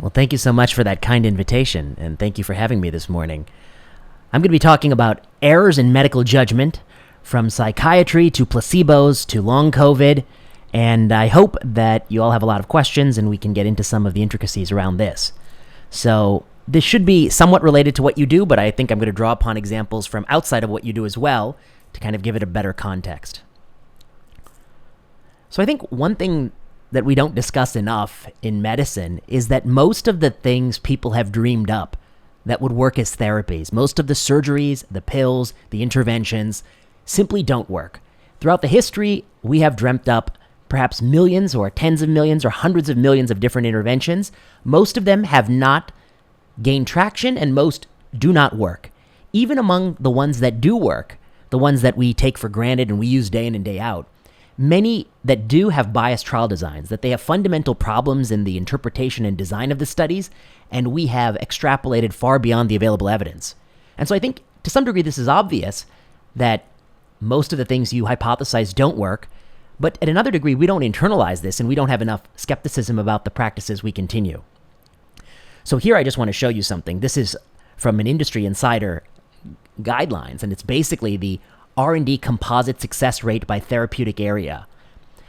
Well, thank you so much for that kind invitation, and thank you for having me this morning. I'm going to be talking about errors in medical judgment, from psychiatry to placebos to long COVID, and I hope that you all have a lot of questions and we can get into some of the intricacies around this. So this should be somewhat related to what you do, but I think I'm going to draw upon examples from outside of what you do as well to kind of give it a better context. So I think one thing that we don't discuss enough in medicine is that most of the things people have dreamed up that would work as therapies, most of the surgeries, the pills, the interventions, simply don't work. Throughout the history, we have dreamt up perhaps millions or tens of millions or hundreds of millions of different interventions. Most of them have not gained traction and most do not work. Even among the ones that do work, the ones that we take for granted and we use day in and day out, many that do have biased trial designs, that they have fundamental problems in the interpretation and design of the studies, and we have extrapolated far beyond the available evidence. And so I think to some degree this is obvious that most of the things you hypothesize don't work, but at another degree we don't internalize this and we don't have enough skepticism about the practices we continue. So here I just want to show you something. This is from an industry insider guidelines, and it's basically the R&D composite success rate by therapeutic area.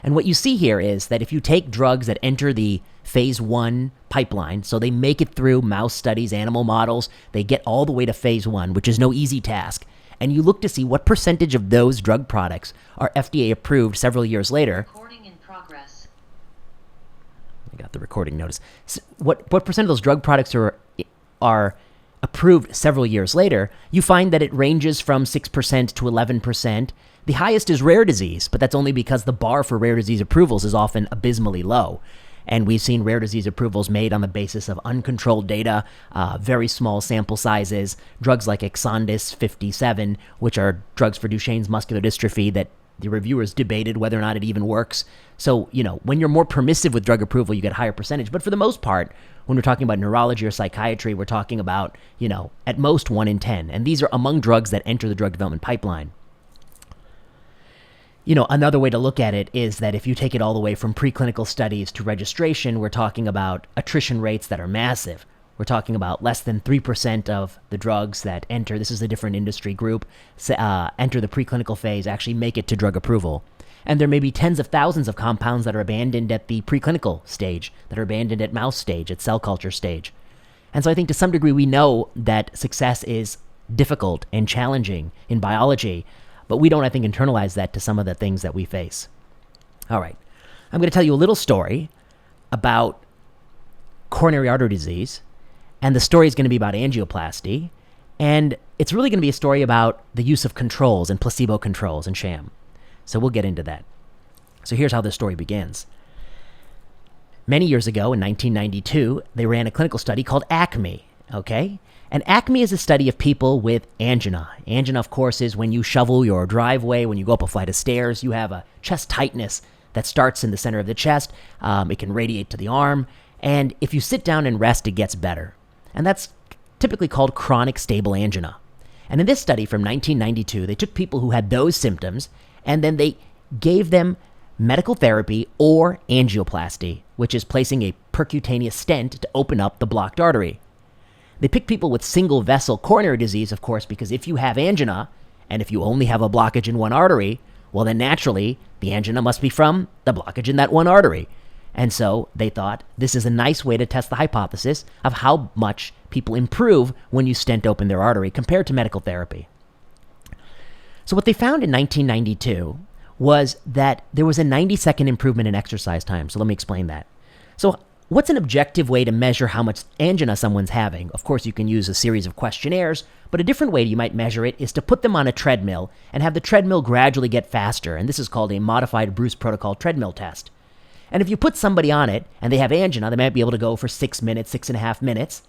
And what you see here is that if you take drugs that enter the phase 1 pipeline, so they make it through mouse studies, animal models, they get all the way to phase 1, which is no easy task, and you look to see what percentage of those drug products are FDA approved several years later. Recording in progress. I got the recording notice. What percent of those drug products are approved several years later? You find that it ranges from 6% to 11%. The highest is rare disease, but that's only because the bar for rare disease approvals is often abysmally low. And we've seen rare disease approvals made on the basis of uncontrolled data, very small sample sizes, drugs like Exondys 57, which are drugs for Duchenne's muscular dystrophy that the reviewers debated whether or not it even works. So, when you're more permissive with drug approval, you get a higher percentage. But for the most part, when we're talking about neurology or psychiatry, we're talking about, at most 1 in 10. And these are among drugs that enter the drug development pipeline. Another way to look at it is that if you take it all the way from preclinical studies to registration, we're talking about attrition rates that are massive. We're talking about less than 3% of the drugs that enter, this is a different industry group, enter the preclinical phase, actually make it to drug approval. And there may be tens of thousands of compounds that are abandoned at the preclinical stage, that are abandoned at mouse stage, at cell culture stage. And so I think to some degree we know that success is difficult and challenging in biology, but we don't, I think, internalize that to some of the things that we face. All right. I'm going to tell you a little story about coronary artery disease, and the story is going to be about angioplasty, and it's really going to be a story about the use of controls and placebo controls and sham. So we'll get into that. So here's how this story begins. Many years ago, in 1992, they ran a clinical study called ACME, okay? And ACME is a study of people with angina. Angina, of course, is when you shovel your driveway, when you go up a flight of stairs, you have a chest tightness that starts in the center of the chest. It can radiate to the arm. And if you sit down and rest, it gets better. And that's typically called chronic stable angina. And in this study from 1992, they took people who had those symptoms, and then they gave them medical therapy or angioplasty, which is placing a percutaneous stent to open up the blocked artery. They picked people with single vessel coronary disease, of course, because if you have angina, and if you only have a blockage in one artery, well then naturally, the angina must be from the blockage in that one artery. And so they thought this is a nice way to test the hypothesis of how much people improve when you stent open their artery compared to medical therapy. So what they found in 1992 was that there was a 90-second improvement in exercise time. So let me explain that. So what's an objective way to measure how much angina someone's having? Of course, you can use a series of questionnaires, but a different way you might measure it is to put them on a treadmill and have the treadmill gradually get faster. And this is called a modified Bruce protocol treadmill test. And if you put somebody on it and they have angina, they might be able to go for 6 minutes, 6.5 minutes.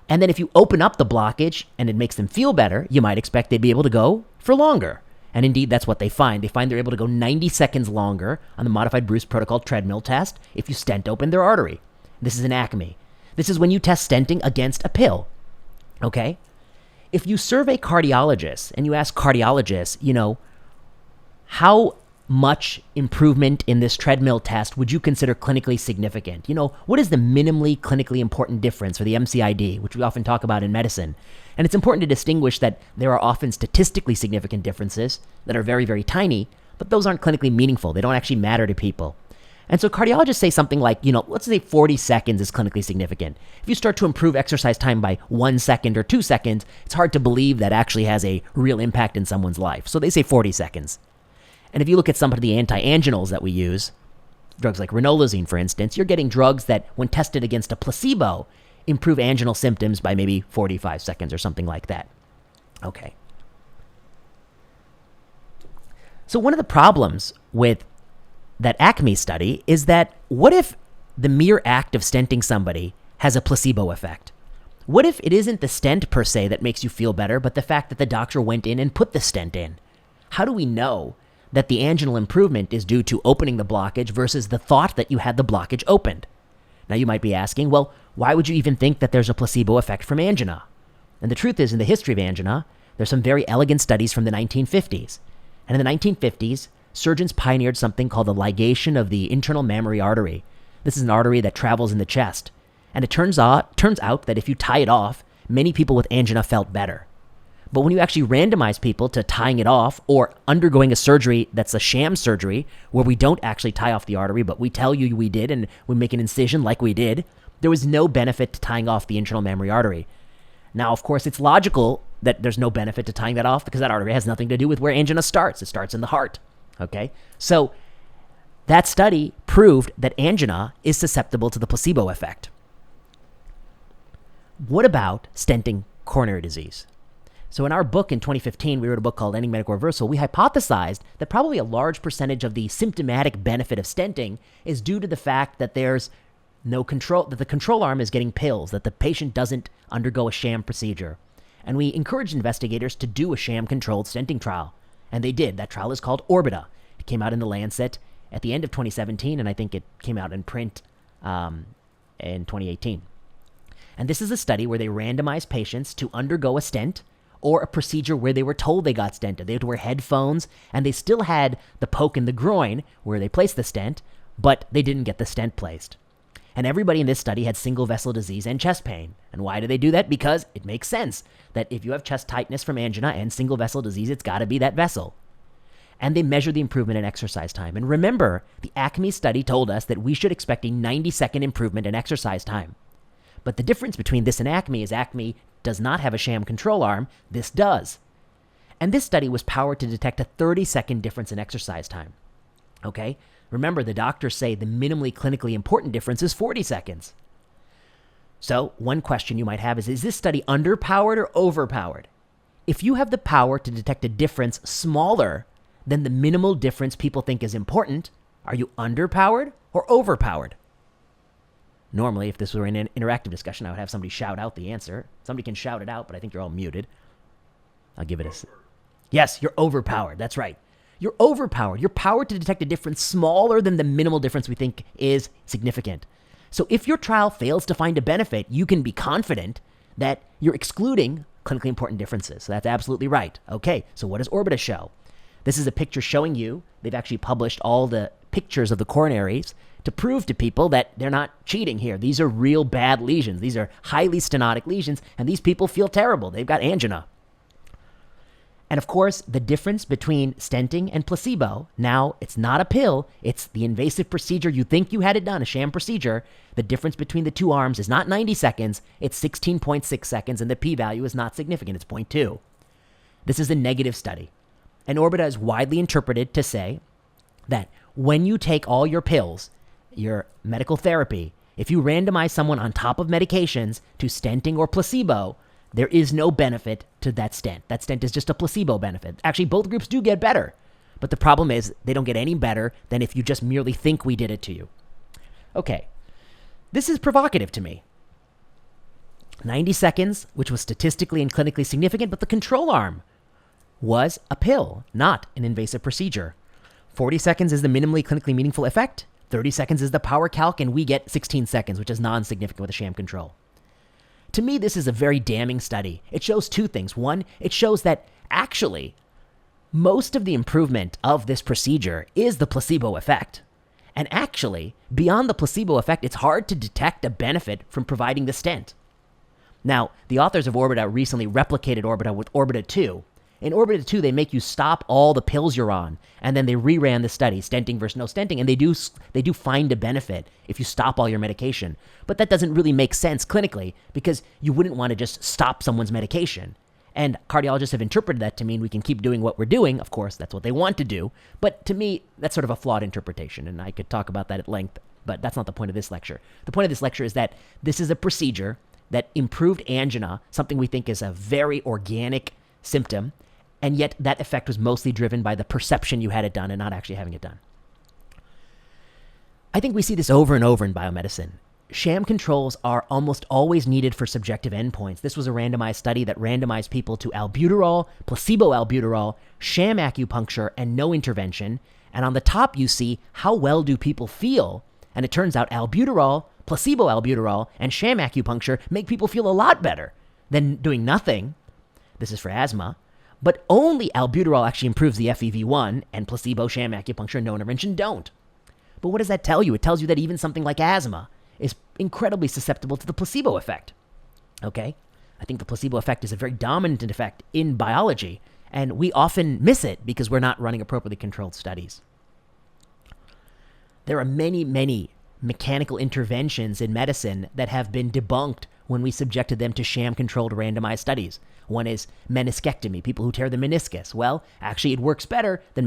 And then if you open up the blockage and it makes them feel better, you might expect they'd be able to go for longer. And indeed, that's what they find. They find they're able to go 90 seconds longer on the modified Bruce protocol treadmill test if you stent open their artery. This is an ACME. This is when you test stenting against a pill. Okay? If you survey cardiologists and you ask cardiologists, how much improvement in this treadmill test would you consider clinically significant? What is the minimally clinically important difference for the MCID, which we often talk about in medicine? And it's important to distinguish that there are often statistically significant differences that are very, very tiny, but those aren't clinically meaningful. They don't actually matter to people. And so cardiologists say something like, let's say 40 seconds is clinically significant. If you start to improve exercise time by 1 second or 2 seconds, it's hard to believe that actually has a real impact in someone's life. So they say 40 seconds. And if you look at some of the anti-anginals that we use, drugs like ranolazine, for instance, you're getting drugs that, when tested against a placebo, improve anginal symptoms by maybe 45 seconds or something like that. Okay. So one of the problems with that ACME study is that what if the mere act of stenting somebody has a placebo effect? What if it isn't the stent per se that makes you feel better, but the fact that the doctor went in and put the stent in? How do we know that the anginal improvement is due to opening the blockage versus the thought that you had the blockage opened? Now you might be asking, well, why would you even think that there's a placebo effect from angina? And the truth is, in the history of angina, there's some very elegant studies from the 1950s. And in the 1950s, surgeons pioneered something called the ligation of the internal mammary artery. This is an artery that travels in the chest. And it turns out that if you tie it off, many people with angina felt better. But when you actually randomize people to tying it off or undergoing a surgery that's a sham surgery, where we don't actually tie off the artery, but we tell you we did and we make an incision like we did, there was no benefit to tying off the internal mammary artery. Now, of course, it's logical that there's no benefit to tying that off because that artery has nothing to do with where angina starts. It starts in the heart. Okay? So that study proved that angina is susceptible to the placebo effect. What about stenting coronary disease? So in our book in 2015, we wrote a book called Ending Medical Reversal. We hypothesized that probably a large percentage of the symptomatic benefit of stenting is due to the fact that there's no control, that the control arm is getting pills, that the patient doesn't undergo a sham procedure. And we encouraged investigators to do a sham-controlled stenting trial. And they did. That trial is called Orbita. It came out in The Lancet at the end of 2017, and I think it came out in print in 2018. And this is a study where they randomized patients to undergo a stent or a procedure where they were told they got stented. They had to wear headphones, and they still had the poke in the groin where they placed the stent, but they didn't get the stent placed. And everybody in this study had single vessel disease and chest pain. And why do they do that? Because it makes sense that if you have chest tightness from angina and single vessel disease, it's got to be that vessel. And they measured the improvement in exercise time. And remember, the ACME study told us that we should expect a 90-second improvement in exercise time. But the difference between this and ACME is ACME does not have a sham control arm. This does. And this study was powered to detect a 30-second difference in exercise time. Okay? Remember, the doctors say the minimally clinically important difference is 40 seconds. So one question you might have is this study underpowered or overpowered? If you have the power to detect a difference smaller than the minimal difference people think is important, are you underpowered or overpowered? Normally, if this were an interactive discussion, I would have somebody shout out the answer. Somebody can shout it out, but I think you're all muted. I'll give it a... Yes, you're overpowered. That's right. You're overpowered. You're powered to detect a difference smaller than the minimal difference we think is significant. So if your trial fails to find a benefit, you can be confident that you're excluding clinically important differences. So that's absolutely right. Okay, so what does Orbita show? This is a picture showing you, they've actually published all the pictures of the coronaries to prove to people that they're not cheating here. These are real bad lesions. These are highly stenotic lesions, and these people feel terrible. They've got angina. And of course, the difference between stenting and placebo, now it's not a pill, it's the invasive procedure you think you had it done, a sham procedure. The difference between the two arms is not 90 seconds, it's 16.6 seconds, and the p-value is not significant, it's 0.2. This is a negative study. And Orbita is widely interpreted to say that when you take all your pills, your medical therapy, if you randomize someone on top of medications to stenting or placebo, there is no benefit to that stent. That stent is just a placebo benefit. Actually, both groups do get better. But the problem is they don't get any better than if you just merely think we did it to you. Okay, this is provocative to me. 90 seconds, which was statistically and clinically significant, but the control arm was a pill, not an invasive procedure. 40 seconds is the minimally clinically meaningful effect. 30 seconds is the power calc, and we get 16 seconds, which is non-significant with a sham control. To me, this is a very damning study. It shows two things. One, it shows that actually Most of the improvement of this procedure is the placebo effect. And actually, beyond the placebo effect, it's hard to detect a benefit from providing the stent. Now, the authors of Orbita recently replicated Orbita with Orbita 2. In Orbita 2, they make you stop all the pills you're on, and then they reran the study, stenting versus no stenting, and they do find a benefit if you stop all your medication. But that doesn't really make sense clinically, because you wouldn't want to just stop someone's medication. And cardiologists have interpreted that to mean we can keep doing what we're doing. Of course, that's what they want to do. But to me, that's sort of a flawed interpretation, and I could talk about that at length, but that's not the point of this lecture. The point of this lecture is that this is a procedure that improved angina, something we think is a very organic symptom, and yet that effect was mostly driven by the perception you had it done and not actually having it done. I think we see this over and over in biomedicine. Sham controls are almost always needed for subjective endpoints. This was a randomized study that randomized people to albuterol, placebo albuterol, sham acupuncture, and no intervention. And on the top, you see how well do people feel. And it turns out albuterol, placebo albuterol, and sham acupuncture make people feel a lot better than doing nothing. This is for asthma. But only albuterol actually improves the FEV1, and placebo, sham acupuncture, no intervention don't. But what does that tell you? It tells you that even something like asthma is incredibly susceptible to the placebo effect. Okay? I think the placebo effect is a very dominant effect in biology, and we often miss it because we're not running appropriately controlled studies. There are many, many mechanical interventions in medicine that have been debunked when we subjected them to sham-controlled randomized studies. One is meniscectomy, people who tear the meniscus. Well, actually, it works better than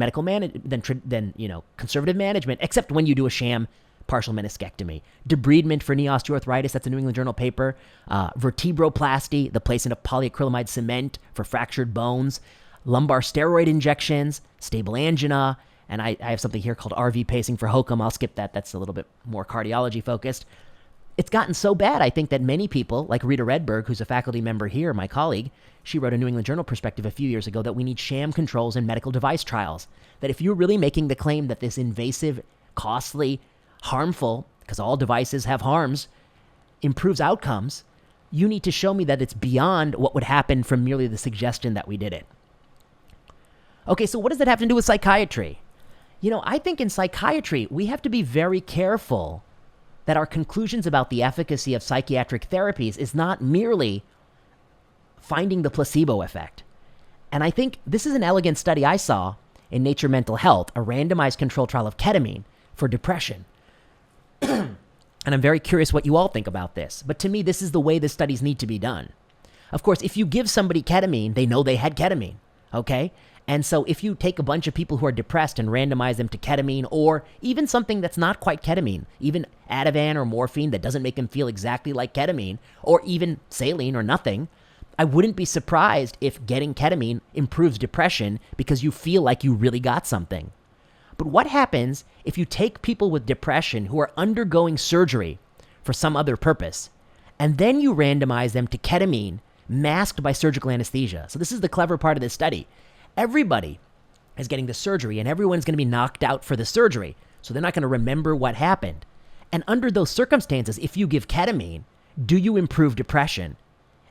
conservative management, except when you do a sham partial meniscectomy. Debridement for knee osteoarthritis, that's a New England Journal paper. Vertebroplasty, the placement of polyacrylamide cement for fractured bones. Lumbar steroid injections, stable angina, and I have something here called RV pacing for hokum. I'll skip that. That's a little bit more cardiology focused. It's gotten so bad, I think, that many people, like Rita Redberg, who's a faculty member here, my colleague, she wrote a New England Journal perspective a few years ago that we need sham controls in medical device trials. That if you're really making the claim that this invasive, costly, harmful, because all devices have harms, improves outcomes, you need to show me that it's beyond what would happen from merely the suggestion that we did it. Okay, so what does that have to do with psychiatry? I think in psychiatry, we have to be very careful that our conclusions about the efficacy of psychiatric therapies is not merely finding the placebo effect. And I think this is an elegant study I saw in Nature Mental Health, a randomized control trial of ketamine for depression. And I'm very curious what you all think about this. But to me, this is the way the studies need to be done. Of course, if you give somebody ketamine, they know they had ketamine, okay? And so if you take a bunch of people who are depressed and randomize them to ketamine, or even something that's not quite ketamine, even Ativan or morphine that doesn't make them feel exactly like ketamine, or even saline or nothing, I wouldn't be surprised if getting ketamine improves depression because you feel like you really got something. But what happens if you take people with depression who are undergoing surgery for some other purpose, and then you randomize them to ketamine masked by surgical anesthesia? So this is the clever part of this study. Everybody is getting the surgery, and everyone's going to be knocked out for the surgery, so they're not going to remember what happened. And under those circumstances, if you give ketamine, do you improve depression?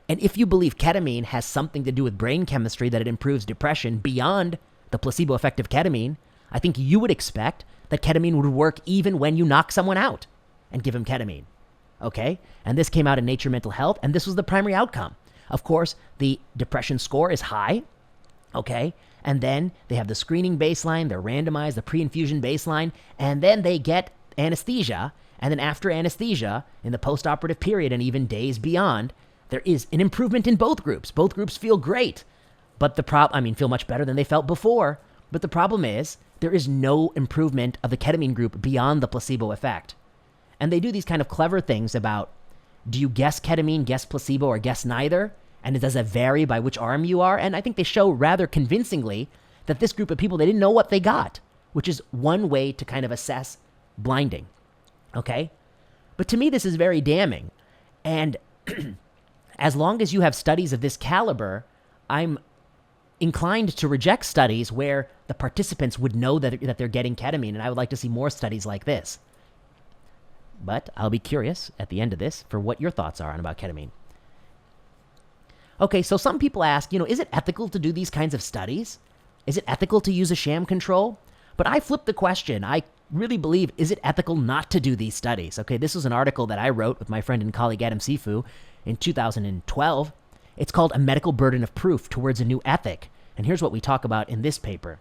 And if you believe ketamine has something to do with brain chemistry, that it improves depression beyond the placebo effect of ketamine, I think you would expect that ketamine would work even when you knock someone out and give him ketamine. Okay? And this came out in Nature Mental Health, and this was the primary outcome. Of course, the depression score is high. Okay, and then they have the screening baseline, they're randomized, the pre-infusion baseline, and then they get anesthesia, and then after anesthesia, in the post-operative period and even days beyond, there is an improvement in both groups. Both groups feel great, but feel much better than they felt before, but the problem is, there is no improvement of the ketamine group beyond the placebo effect. And they do these kind of clever things about, do you guess ketamine, guess placebo, or guess neither? And does that vary by which arm you are? And I think they show rather convincingly that this group of people, they didn't know what they got, which is one way to kind of assess blinding. Okay? But to me, this is very damning. And as long as you have studies of this caliber, I'm inclined to reject studies where the participants would know that they're getting ketamine, and I would like to see more studies like this. But I'll be curious at the end of this for what your thoughts are about ketamine. Okay, so some people ask, is it ethical to do these kinds of studies? Is it ethical to use a sham control? But I flipped the question. I really believe, is it ethical not to do these studies? Okay, this was an article that I wrote with my friend and colleague Adam Sifu in 2012. It's called A Medical Burden of Proof Towards a New Ethic. And here's what we talk about in this paper.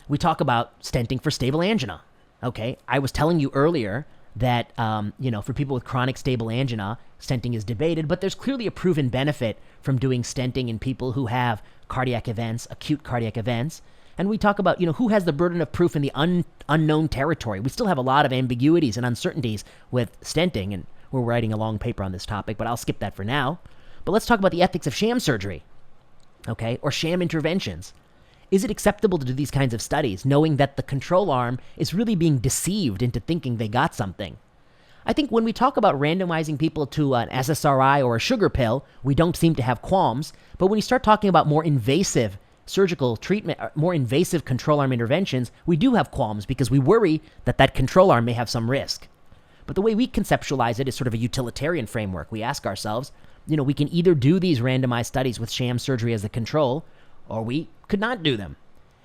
We talk about stenting for stable angina. Okay, I was telling you earlier that, for people with chronic stable angina, stenting is debated, but there's clearly a proven benefit from doing stenting in people who have cardiac events, acute cardiac events. And we talk about, who has the burden of proof in the unknown territory. We still have a lot of ambiguities and uncertainties with stenting, and we're writing a long paper on this topic, but I'll skip that for now. But let's talk about the ethics of sham surgery, okay, or sham interventions. Is it acceptable to do these kinds of studies, knowing that the control arm is really being deceived into thinking they got something? I think when we talk about randomizing people to an SSRI or a sugar pill, we don't seem to have qualms. But when you start talking about more invasive surgical treatment, more invasive control arm interventions, we do have qualms because we worry that that control arm may have some risk. But the way we conceptualize it is sort of a utilitarian framework. We ask ourselves, we can either do these randomized studies with sham surgery as the control, or we could not do them.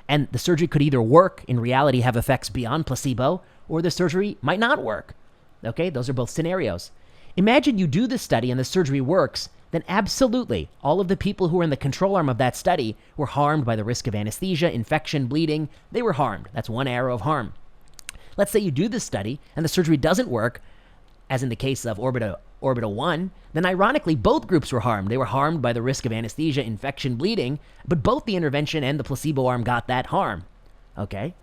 And the surgery could either work, in reality have effects beyond placebo, or the surgery might not work. Okay, those are both scenarios. Imagine you do this study and the surgery works, then absolutely all of the people who were in the control arm of that study were harmed by the risk of anesthesia, infection, bleeding. They were harmed. That's one arrow of harm. Let's say you do this study and the surgery doesn't work, as in the case of Orbital 1, then ironically both groups were harmed. They were harmed by the risk of anesthesia, infection, bleeding, but both the intervention and the placebo arm got that harm. Okay?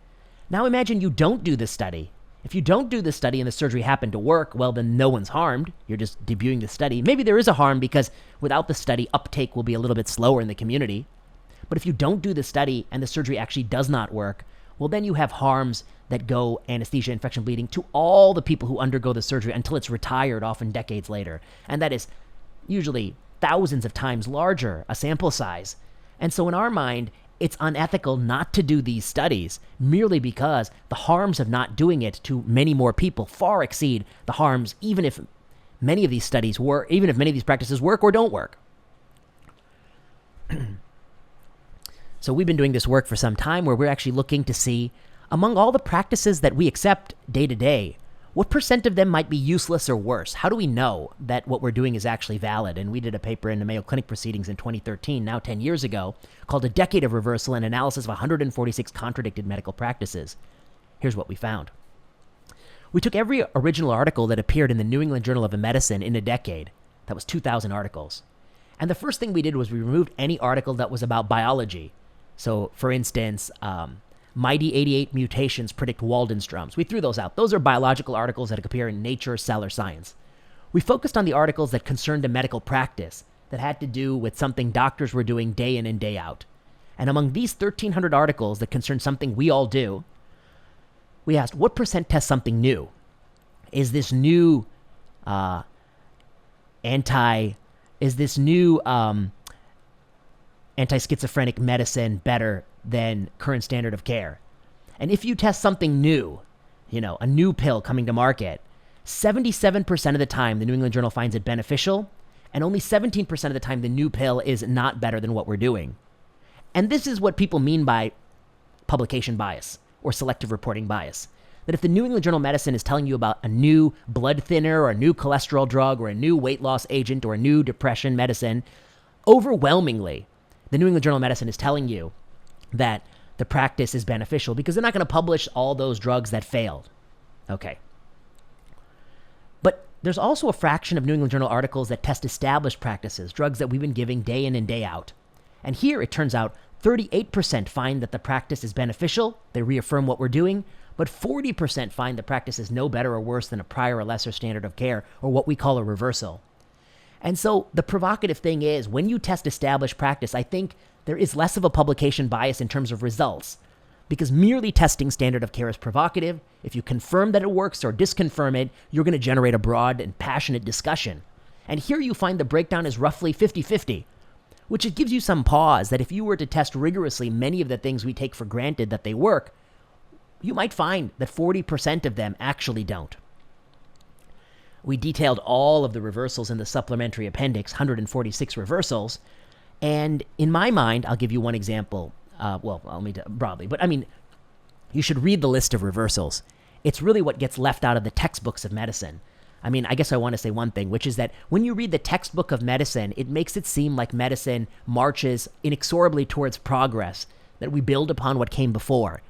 Now imagine you don't do this study. If you don't do this study and the surgery happened to work, well, then no one's harmed. You're just debuting the study. Maybe there is a harm because without the study, uptake will be a little bit slower in the community. But if you don't do the study and the surgery actually does not work, well, then you have harms that go anesthesia, infection, bleeding to all the people who undergo the surgery until it's retired, often decades later. And that is usually thousands of times larger, a sample size. And so in our mind, it's unethical not to do these studies merely because the harms of not doing it to many more people far exceed the harms, even if many of these studies work, even if many of these practices work or don't work. So we've been doing this work for some time where we're actually looking to see, among all the practices that we accept day to day, what percent of them might be useless or worse? How do we know that what we're doing is actually valid? And we did a paper in the Mayo Clinic Proceedings in 2013, now 10 years ago, called A Decade of Reversal, an analysis of 146 contradicted medical practices. Here's what we found. We took every original article that appeared in the New England Journal of Medicine in a decade. That was 2,000 articles. And the first thing we did was we removed any article that was about biology. So, for instance, Mighty 88 mutations predict Waldenstrom's. We threw those out. Those are biological articles that appear in Nature, Cell, or Science. We focused on the articles that concerned a medical practice that had to do with something doctors were doing day in and day out. And among these 1,300 articles that concerned something we all do, we asked, what percent test something new? Is this new anti-schizophrenic medicine better than current standard of care? And if you test something new, a new pill coming to market, 77% of the time the New England Journal finds it beneficial, and only 17% of the time the new pill is not better than what we're doing. And this is what people mean by publication bias or selective reporting bias. That if the New England Journal of Medicine is telling you about a new blood thinner or a new cholesterol drug or a new weight loss agent or a new depression medicine, overwhelmingly, the New England Journal of Medicine is telling you that the practice is beneficial because they're not going to publish all those drugs that failed. Okay. But there's also a fraction of New England Journal articles that test established practices, drugs that we've been giving day in and day out. And here it turns out 38% find that the practice is beneficial. They reaffirm what we're doing. But 40% find the practice is no better or worse than a prior or lesser standard of care, or what we call a reversal. And so the provocative thing is, when you test established practice, I think there is less of a publication bias in terms of results, because merely testing standard of care is provocative. If you confirm that it works or disconfirm it, you're going to generate a broad and passionate discussion. And here you find the breakdown is roughly 50-50, which it gives you some pause that if you were to test rigorously many of the things we take for granted that they work, you might find that 40% of them actually don't. We detailed all of the reversals in the supplementary appendix, 146 reversals, And in my mind, I'll give you one example. Let me broadly, but I mean, you should read the list of reversals. It's really what gets left out of the textbooks of medicine. I mean, I guess I want to say one thing, which is that when you read the textbook of medicine, it makes it seem like medicine marches inexorably towards progress, that we build upon what came before.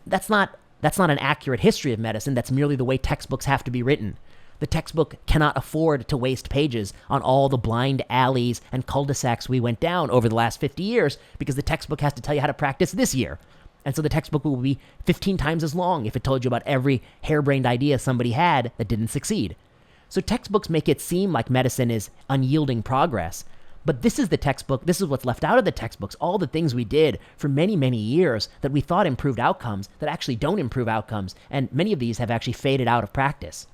That's not an accurate history of medicine. That's merely the way textbooks have to be written. The textbook cannot afford to waste pages on all the blind alleys and cul-de-sacs we went down over the last 50 years because the textbook has to tell you how to practice this year. And so the textbook will be 15 times as long if it told you about every harebrained idea somebody had that didn't succeed. So textbooks make it seem like medicine is unyielding progress. But this is the textbook, this is what's left out of the textbooks, all the things we did for many, many years that we thought improved outcomes that actually don't improve outcomes, and many of these have actually faded out of practice.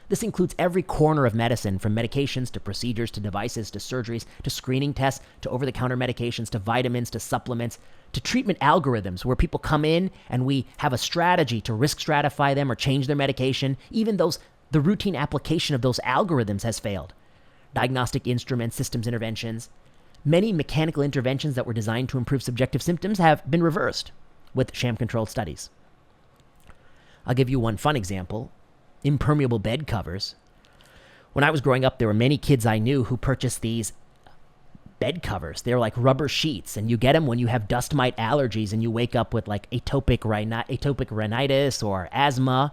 This includes every corner of medicine, from medications to procedures to devices to surgeries to screening tests to over-the-counter medications to vitamins to supplements to treatment algorithms where people come in and we have a strategy to risk stratify them or change their medication, even those the routine application of those algorithms has failed. Diagnostic instruments, systems interventions. Many mechanical interventions that were designed to improve subjective symptoms have been reversed with sham-controlled studies. I'll give you one fun example. Impermeable bed covers. When I was growing up, there were many kids I knew who purchased these bed covers. They're like rubber sheets, and you get them when you have dust mite allergies and you wake up with like atopic rhinitis or asthma,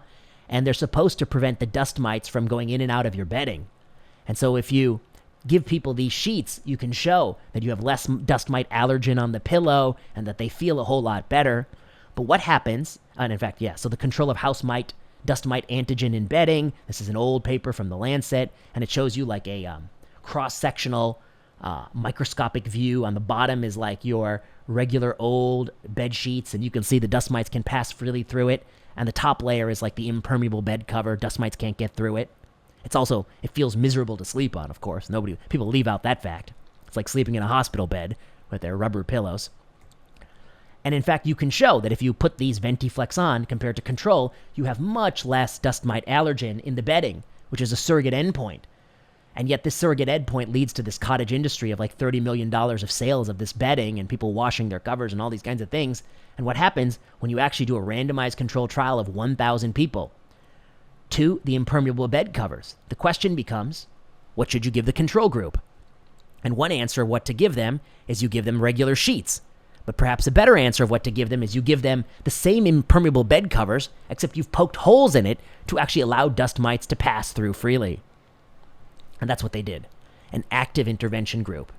and they're supposed to prevent the dust mites from going in and out of your bedding. And so if you give people these sheets, you can show that you have less dust mite allergen on the pillow and that they feel a whole lot better. But what happens, and in fact, so the control of dust mite antigen in bedding. This is an old paper from the Lancet, and it shows you like a cross-sectional microscopic view. On the bottom is like your regular old bed sheets, and you can see the dust mites can pass freely through it. And the top layer is like the impermeable bed cover. Dust mites can't get through it. It feels miserable to sleep on, of course. People leave out that fact. It's like sleeping in a hospital bed with their rubber pillows. And in fact, you can show that if you put these Ventiflex on compared to control, you have much less dust mite allergen in the bedding, which is a surrogate endpoint. And yet this surrogate endpoint leads to this cottage industry of like $30 million of sales of this bedding and people washing their covers and all these kinds of things. And what happens when you actually do a randomized controlled trial of 1,000 people to the impermeable bed covers? The question becomes, what should you give the control group? And one answer of what to give them is you give them regular sheets. But perhaps a better answer of what to give them is you give them the same impermeable bed covers, except you've poked holes in it to actually allow dust mites to pass through freely. And that's what they did, an active intervention group.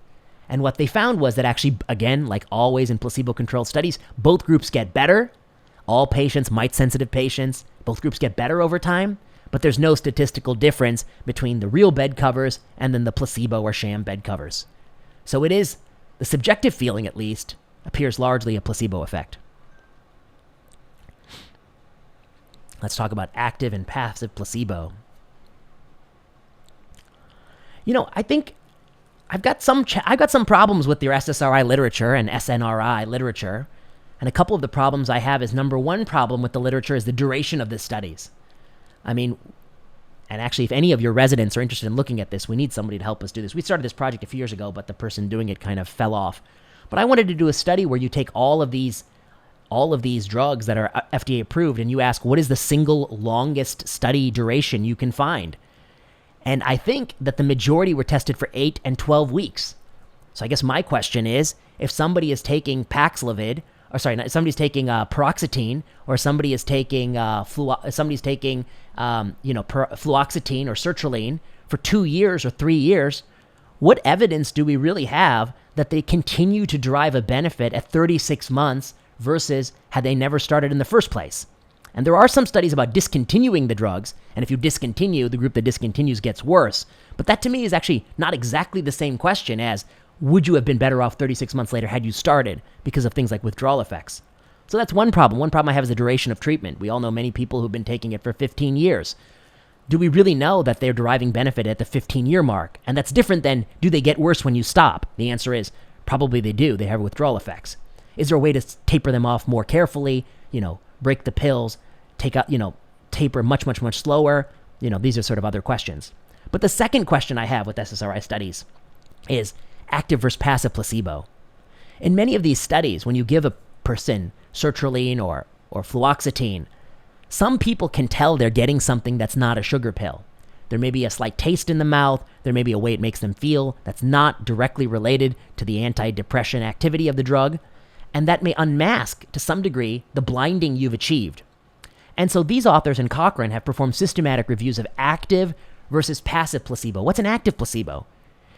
And what they found was that actually, again, like always in placebo-controlled studies, both groups get better. All patients, mite-sensitive patients, both groups get better over time, but there's no statistical difference between the real bed covers and then the placebo or sham bed covers. So it is, the subjective feeling at least, appears largely a placebo effect. Let's talk about active and passive placebo. I think I've got some problems with your SSRI literature and SNRI literature. And a couple of the problems I have is, number one problem with the literature is the duration of the studies. I mean, and actually, if any of your residents are interested in looking at this, we need somebody to help us do this. We started this project a few years ago, but the person doing it kind of fell off. But I wanted to do a study where you take all of these drugs that are FDA approved and you ask, what is the single longest study duration you can find? And I think that the majority were tested for 8 and 12 weeks. So I guess my question is, if somebody is taking Paxlovid, somebody's taking paroxetine, or somebody is taking fluoxetine or sertraline for 2 years or 3 years, what evidence do we really have that they continue to derive a benefit at 36 months versus had they never started in the first place? And there are some studies about discontinuing the drugs, and if you discontinue, the group that discontinues gets worse. But that to me is actually not exactly the same question as, would you have been better off 36 months later had you started, because of things like withdrawal effects? So that's one problem. One problem I have is the duration of treatment. We all know many people who've been taking it for 15 years. Do we really know that they're deriving benefit at the 15-year mark? And that's different than, do they get worse when you stop? The answer is, probably they do. They have withdrawal effects. Is there a way to taper them off more carefully? Break the pills, taper much, much, much slower? These are sort of other questions. But the second question I have with SSRI studies is, active versus passive placebo. In many of these studies, when you give a person sertraline or fluoxetine, some people can tell they're getting something that's not a sugar pill. There may be a slight taste in the mouth. There may be a way it makes them feel that's not directly related to the antidepressant activity of the drug. And that may unmask, to some degree, the blinding you've achieved. And so these authors in Cochrane have performed systematic reviews of active versus passive placebo. What's an active placebo?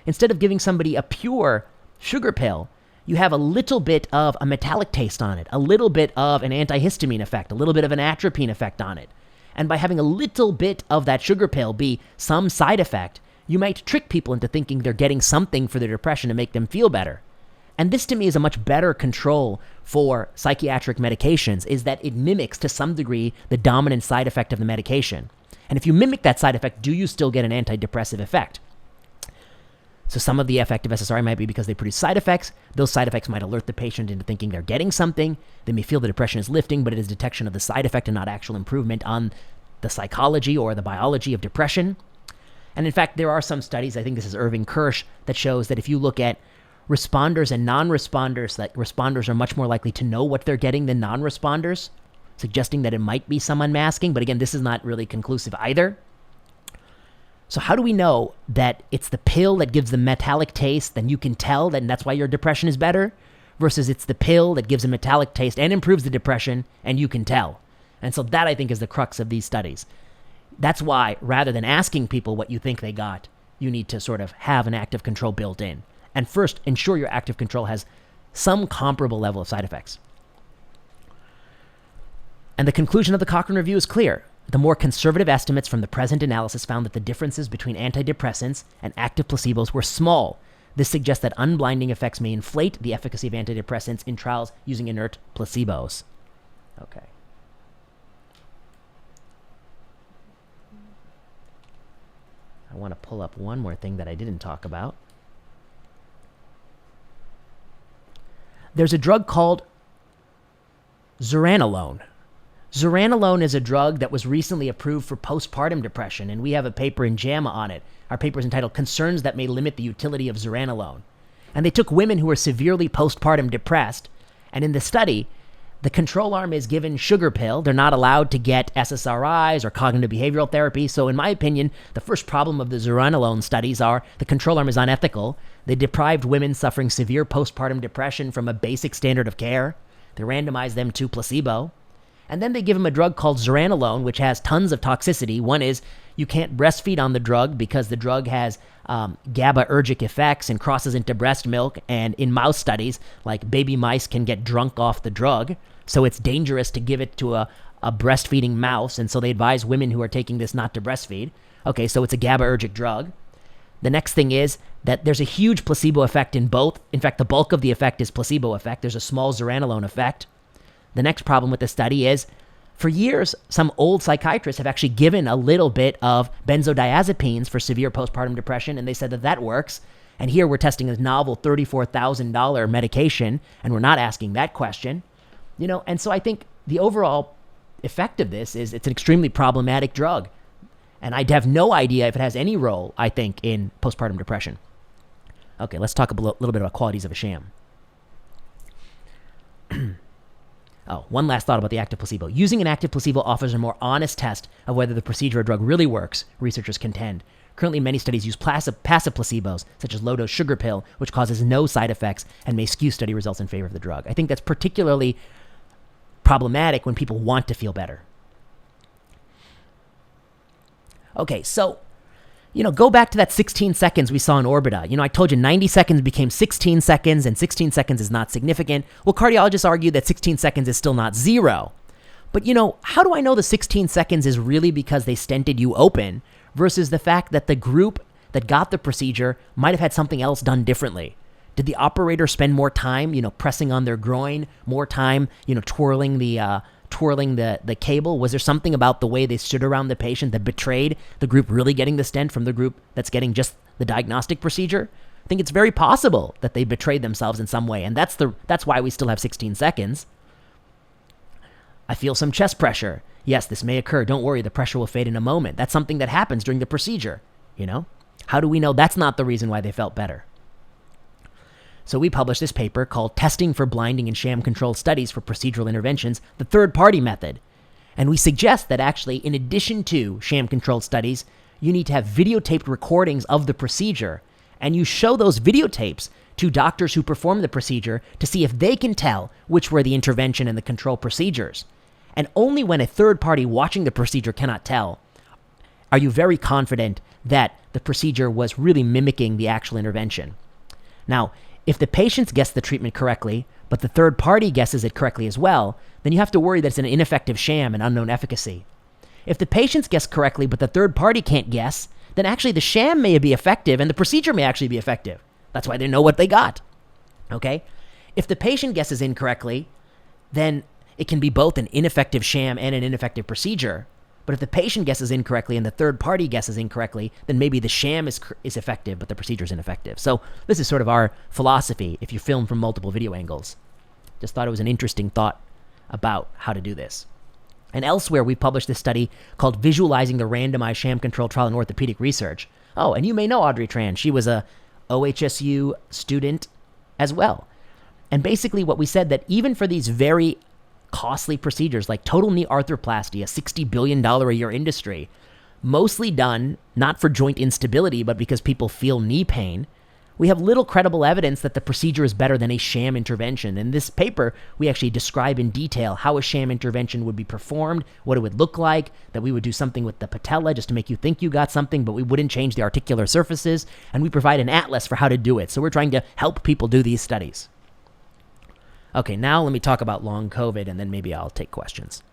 Instead of giving somebody a pure sugar pill, you have a little bit of a metallic taste on it, a little bit of an antihistamine effect, a little bit of an atropine effect on it. And by having a little bit of that sugar pill be some side effect, you might trick people into thinking they're getting something for their depression to make them feel better. And this to me is a much better control for psychiatric medications, is that it mimics to some degree the dominant side effect of the medication. And if you mimic that side effect, do you still get an antidepressive effect? So some of the effect of SSRI might be because they produce side effects. Those side effects might alert the patient into thinking they're getting something. They may feel the depression is lifting, but it is detection of the side effect and not actual improvement on the psychology or the biology of depression. And in fact, there are some studies, I think this is Irving Kirsch, that shows that if you look at responders and non-responders, that responders are much more likely to know what they're getting than non-responders, suggesting that it might be some unmasking. But again, this is not really conclusive either. So how do we know that it's the pill that gives the metallic taste, then you can tell that that's why your depression is better, versus it's the pill that gives a metallic taste and improves the depression and you can tell? And so that, I think, is the crux of these studies. That's why, rather than asking people what you think they got, you need to sort of have an active control built in. And first, ensure your active control has some comparable level of side effects. And the conclusion of the Cochrane review is clear. The more conservative estimates from the present analysis found that the differences between antidepressants and active placebos were small. This suggests that unblinding effects may inflate the efficacy of antidepressants in trials using inert placebos. Okay. I want to pull up one more thing that I didn't talk about. There's a drug called zuranolone. Zuranolone is a drug that was recently approved for postpartum depression, and we have a paper in JAMA on it. Our paper is entitled Concerns That May Limit the Utility of Zuranolone. And they took women who were severely postpartum depressed, and in the study, the control arm is given sugar pill. They're not allowed to get SSRIs or cognitive behavioral therapy. So in my opinion, the first problem of the zuranolone studies are the control arm is unethical. They deprived women suffering severe postpartum depression from a basic standard of care. They randomized them to placebo. And then they give them a drug called zuranolone, which has tons of toxicity. One is you can't breastfeed on the drug because the drug has GABAergic effects and crosses into breast milk. And in mouse studies, like baby mice can get drunk off the drug. So it's dangerous to give it to a breastfeeding mouse. And so they advise women who are taking this not to breastfeed. Okay, so it's a GABAergic drug. The next thing is that there's a huge placebo effect in both. In fact, the bulk of the effect is placebo effect. There's a small zuranolone effect. The next problem with the study is, for years, some old psychiatrists have actually given a little bit of benzodiazepines for severe postpartum depression, and they said that that works. And here we're testing this novel $34,000 medication, and we're not asking that question. You know, and so I think the overall effect of this is it's an extremely problematic drug. And I'd have no idea if it has any role, I think, in postpartum depression. Okay, let's talk a little bit about qualities of a sham. Oh, one last thought about the active placebo. Using an active placebo offers a more honest test of whether the procedure or drug really works, researchers contend. Currently, many studies use passive placebos, such as low-dose sugar pill, which causes no side effects and may skew study results in favor of the drug. I think that's particularly problematic when people want to feel better. Okay, so, go back to that 16 seconds we saw in Orbita. I told you 90 seconds became 16 seconds, and 16 seconds is not significant. Well, cardiologists argue that 16 seconds is still not zero. But, how do I know the 16 seconds is really because they stented you open versus the fact that the group that got the procedure might have had something else done differently? Did the operator spend more time, pressing on their groin, more time, twirling the cable? Was there something about the way they stood around the patient that betrayed the group really getting the stent from the group that's getting just the diagnostic procedure? I think it's very possible that they betrayed themselves in some way, and that's why we still have 16 seconds. I feel some chest pressure. Yes, this may occur. Don't worry, the pressure will fade in a moment. That's something that happens during the procedure, How do we know that's not the reason why they felt better? So we published this paper called Testing for Blinding in Sham-Controlled Studies for Procedural Interventions, the third-party method. And we suggest that actually, in addition to sham-controlled studies, you need to have videotaped recordings of the procedure, and you show those videotapes to doctors who perform the procedure to see if they can tell which were the intervention and the control procedures. And only when a third party watching the procedure cannot tell are you very confident that the procedure was really mimicking the actual intervention. Now, if the patients guess the treatment correctly, but the third party guesses it correctly as well, then you have to worry that it's an ineffective sham and unknown efficacy. If the patients guess correctly, but the third party can't guess, then actually the sham may be effective and the procedure may actually be effective. That's why they know what they got. Okay? If the patient guesses incorrectly, then it can be both an ineffective sham and an ineffective procedure. But if the patient guesses incorrectly and the third party guesses incorrectly, then maybe the sham is effective, but the procedure is ineffective. So this is sort of our philosophy if you film from multiple video angles. Just thought it was an interesting thought about how to do this. And elsewhere, we published this study called Visualizing the Randomized Sham Control Trial in Orthopedic Research. Oh, and you may know Audrey Tran. She was a OHSU student as well. And basically what we said that even for these very costly procedures like total knee arthroplasty, a $60 billion a year industry, mostly done not for joint instability, but because people feel knee pain, we have little credible evidence that the procedure is better than a sham intervention. In this paper, we actually describe in detail how a sham intervention would be performed, what it would look like, that we would do something with the patella just to make you think you got something, but we wouldn't change the articular surfaces, and we provide an atlas for how to do it. So we're trying to help people do these studies. Okay, now let me talk about long COVID, and then maybe I'll take questions.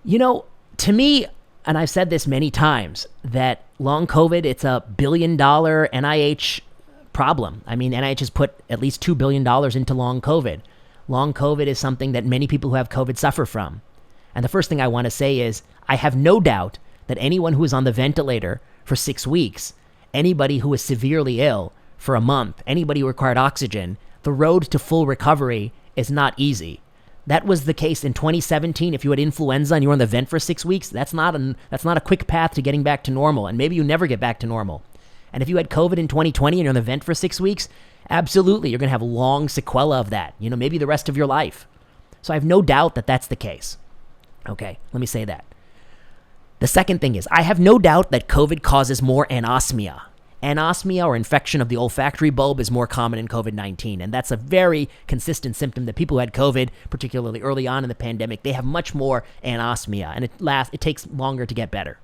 You know, to me, and I've said this many times, that long COVID, it's a $1 billion NIH problem. I mean, NIH has put at least $2 billion into long COVID. Long COVID is something that many people who have COVID suffer from. And the first thing I want to say is, I have no doubt that anyone who is on the ventilator for 6 weeks, anybody who is severely ill for a month, anybody who required oxygen, the road to full recovery is not easy. That was the case in 2017. If you had influenza and you were on the vent for 6 weeks, that's not a quick path to getting back to normal, and maybe you never get back to normal. And if you had COVID in 2020 and you're on the vent for 6 weeks, absolutely, you're going to have long sequela of that, maybe the rest of your life. So I have no doubt that that's the case. Okay, let me say that. The second thing is, I have no doubt that COVID causes more anosmia. Anosmia, or infection of the olfactory bulb, is more common in COVID-19, and that's a very consistent symptom that people who had COVID, particularly early on in the pandemic, they have much more anosmia, and it takes longer to get better.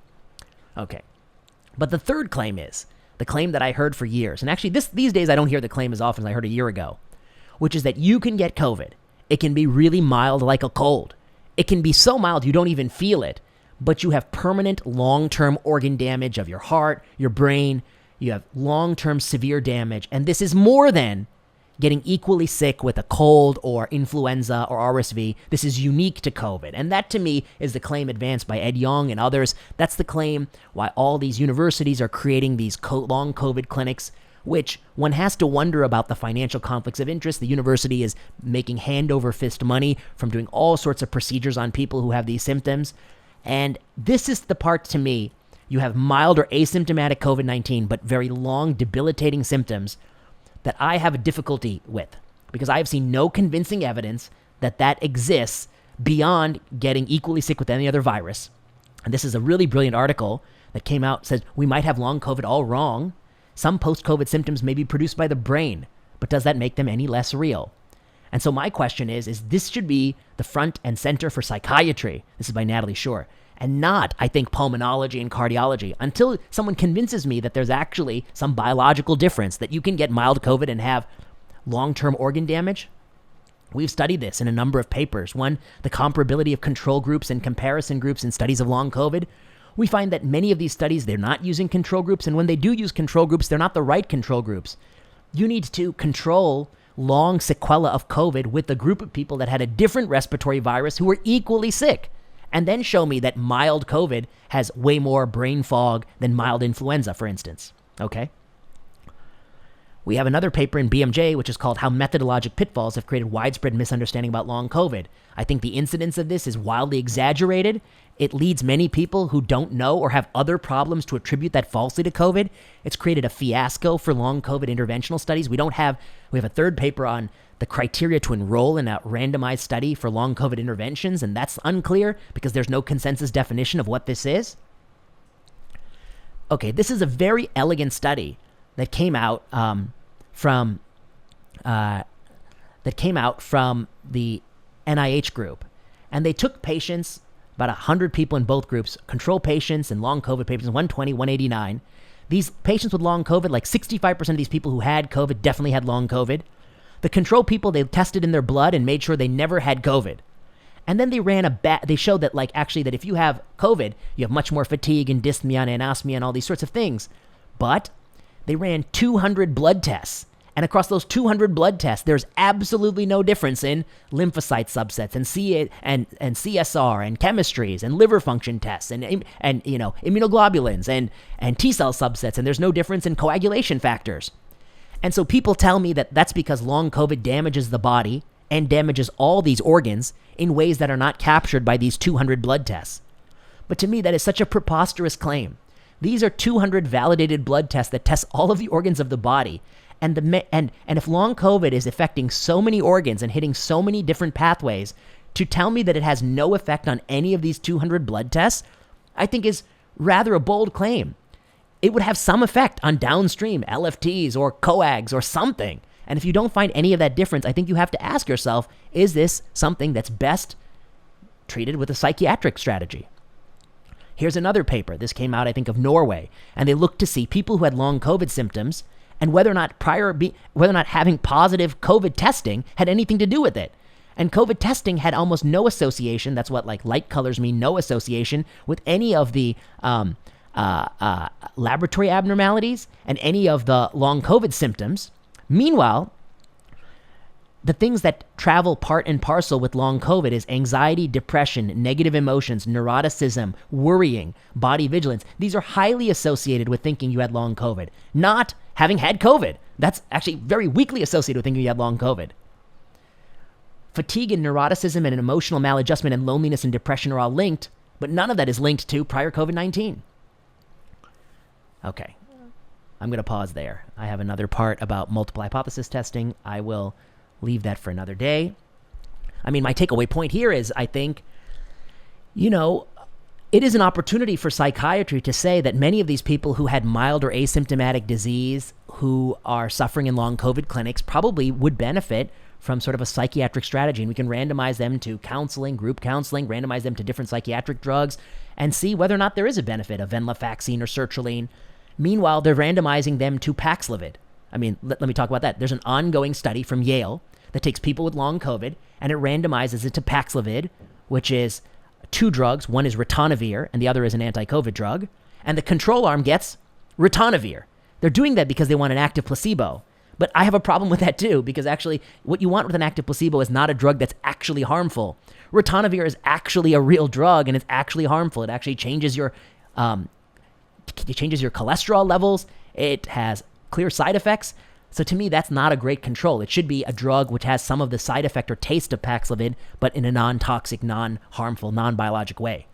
Okay. But the third claim is the claim that I heard for years, and actually these days I don't hear the claim as often as I heard a year ago, which is that you can get COVID. It can be really mild like a cold. It can be so mild you don't even feel it, but you have permanent long-term organ damage of your heart, your brain. You have long-term severe damage, and this is more than getting equally sick with a cold or influenza or RSV. This is unique to COVID, and that to me is the claim advanced by Ed Yong and others. That's the claim why all these universities are creating these long COVID clinics, which one has to wonder about the financial conflicts of interest. The university is making hand over fist money from doing all sorts of procedures on people who have these symptoms, and this is the part to me. You have mild or asymptomatic COVID-19, but very long, debilitating symptoms that I have a difficulty with, because I have seen no convincing evidence that that exists beyond getting equally sick with any other virus. And this is a really brilliant article that came out, says we might have long COVID all wrong. Some post-COVID symptoms may be produced by the brain, but does that make them any less real? And so my question is this should be the front and center for psychiatry. This is by Natalie Shore. And not, I think, pulmonology and cardiology, until someone convinces me that there's actually some biological difference, that you can get mild COVID and have long-term organ damage. We've studied this in a number of papers. One, the comparability of control groups and comparison groups in studies of long COVID. We find that many of these studies, they're not using control groups, and when they do use control groups, they're not the right control groups. You need to control long sequela of COVID with a group of people that had a different respiratory virus who were equally sick. And then show me that mild COVID has way more brain fog than mild influenza, for instance. Okay? We have another paper in BMJ, which is called How Methodologic Pitfalls Have Created Widespread Misunderstanding About Long COVID. I think the incidence of this is wildly exaggerated. It leads many people who don't know or have other problems to attribute that falsely to COVID. It's created a fiasco for long COVID interventional studies. We have a third paper on the criteria to enroll in a randomized study for long COVID interventions, and that's unclear because there's no consensus definition of what this is. Okay, this is a very elegant study that came out from the NIH group, and they took patients, about 100 people in both groups, control patients and long COVID patients, 120, 189. These patients with long COVID, like 65% of these people who had COVID definitely had long COVID. The control people, they tested in their blood and made sure they never had COVID. And then they ran they showed that that if you have COVID, you have much more fatigue and dyspnea and anosmia and all these sorts of things. But they ran 200 blood tests. And across those 200 blood tests, there's absolutely no difference in lymphocyte subsets and CSR and chemistries and liver function tests and immunoglobulins and T cell subsets. And there's no difference in coagulation factors. And so people tell me that that's because long COVID damages the body and damages all these organs in ways that are not captured by these 200 blood tests. But to me, that is such a preposterous claim. These are 200 validated blood tests that test all of the organs of the body. And if long COVID is affecting so many organs and hitting so many different pathways, to tell me that it has no effect on any of these 200 blood tests, I think is rather a bold claim. It would have some effect on downstream LFTs or coags or something. And if you don't find any of that difference, I think you have to ask yourself, is this something that's best treated with a psychiatric strategy? Here's another paper. This came out, I think, of Norway. And they looked to see people who had long COVID symptoms and whether or not having positive COVID testing had anything to do with it. And COVID testing had almost no association. That's what light colors mean, no association with any of the laboratory abnormalities and any of the long COVID symptoms. Meanwhile, the things that travel part and parcel with long COVID is anxiety, depression, negative emotions, neuroticism, worrying, body vigilance. These are highly associated with thinking you had long COVID, not having had COVID. That's actually very weakly associated with thinking you had long COVID. Fatigue and neuroticism and emotional maladjustment and loneliness and depression are all linked, but none of that is linked to prior COVID-19. Okay, I'm going to pause there. I have another part about multiple hypothesis testing. I will leave that for another day. I mean, my takeaway point here is, I think, it is an opportunity for psychiatry to say that many of these people who had mild or asymptomatic disease, who are suffering in long COVID clinics, probably would benefit from sort of a psychiatric strategy. And we can randomize them to counseling, group counseling, randomize them to different psychiatric drugs, and see whether or not there is a benefit of venlafaxine or sertraline. Meanwhile, they're randomizing them to Paxlovid. I mean, let me talk about that. There's an ongoing study from Yale that takes people with long COVID and it randomizes it to Paxlovid, which is two drugs. One is ritonavir and the other is an anti-COVID drug. And the control arm gets ritonavir. They're doing that because they want an active placebo. But I have a problem with that too, because actually what you want with an active placebo is not a drug that's actually harmful. Ritonavir is actually a real drug and it's actually harmful. It actually changes your cholesterol levels. It has clear side effects. So to me, that's not a great control. It should be a drug which has some of the side effect or taste of Paxlovid, but in a non-toxic, non-harmful, non-biologic way.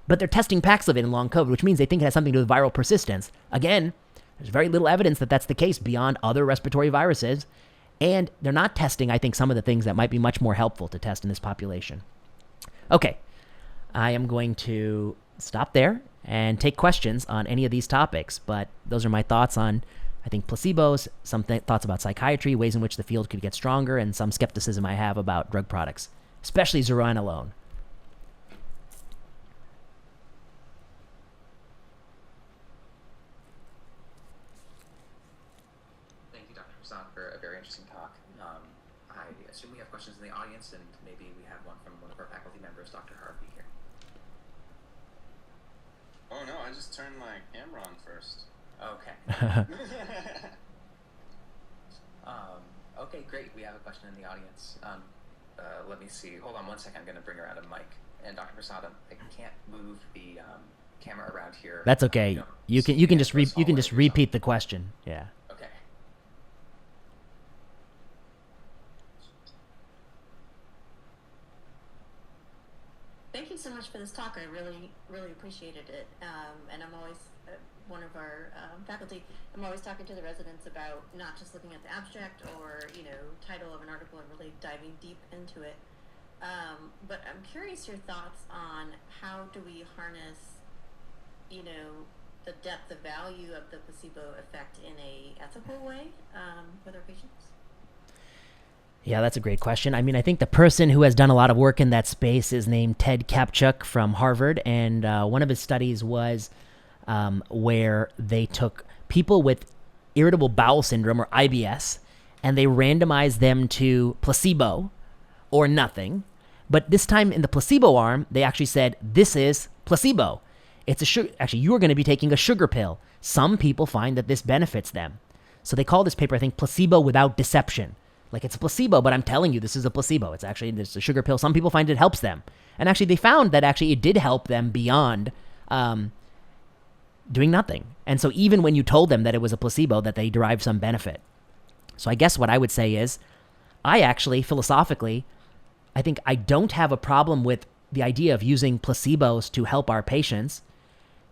But they're testing Paxlovid in long COVID, which means they think it has something to do with viral persistence. Again, there's very little evidence that that's the case beyond other respiratory viruses. And they're not testing, I think, some of the things that might be much more helpful to test in this population. Okay, I am going to stop there and take questions on any of these topics. But those are my thoughts on, I think, placebos, some thoughts about psychiatry, ways in which the field could get stronger, and some skepticism I have about drug products, especially zuranolone. Thank you, Dr. Prasad, for a very interesting talk. I assume we have questions in the audience, and maybe we have one from one of our faculty members, Dr. Harvey, here. Oh no, I just turned my camera on first. Okay. Okay, great. We have a question in the audience. Let me see. Hold on one second. I'm going to bring around a mic. And Dr. Prasad, I can't move the camera around here. That's okay. You can just repeat the question. Yeah. Okay. for this talk. I really, really appreciated it. And I'm always, one of our faculty, I'm always talking to the residents about not just looking at the abstract or, title of an article and really diving deep into it. But I'm curious your thoughts on how do we harness, the depth of value of the placebo effect in a ethical way with our patients? Yeah, that's a great question. I mean, I think the person who has done a lot of work in that space is named Ted Kapchuk from Harvard, and one of his studies was where they took people with irritable bowel syndrome, or IBS, and they randomized them to placebo or nothing. But this time in the placebo arm, they actually said, this is placebo. It's actually, you are going to be taking a sugar pill. Some people find that this benefits them. So they call this paper, I think, placebo without deception. Like, it's a placebo, but I'm telling you this is a placebo. It's actually, there's a sugar pill. Some people find it helps them. And actually, they found that actually it did help them beyond doing nothing. And so even when you told them that it was a placebo, that they derived some benefit. So I guess what I would say is, I actually, philosophically, I think I don't have a problem with the idea of using placebos to help our patients.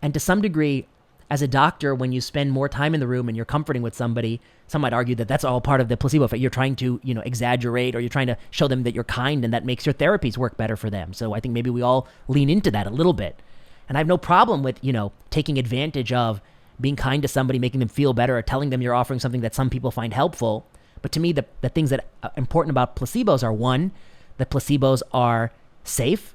And to some degree, as a doctor, when you spend more time in the room and you're comforting with somebody, some might argue that that's all part of the placebo effect. You're trying to, exaggerate, or you're trying to show them that you're kind, and that makes your therapies work better for them. So I think maybe we all lean into that a little bit. And I have no problem with, taking advantage of being kind to somebody, making them feel better, or telling them you're offering something that some people find helpful. But to me, the things that are important about placebos are, one, that placebos are safe,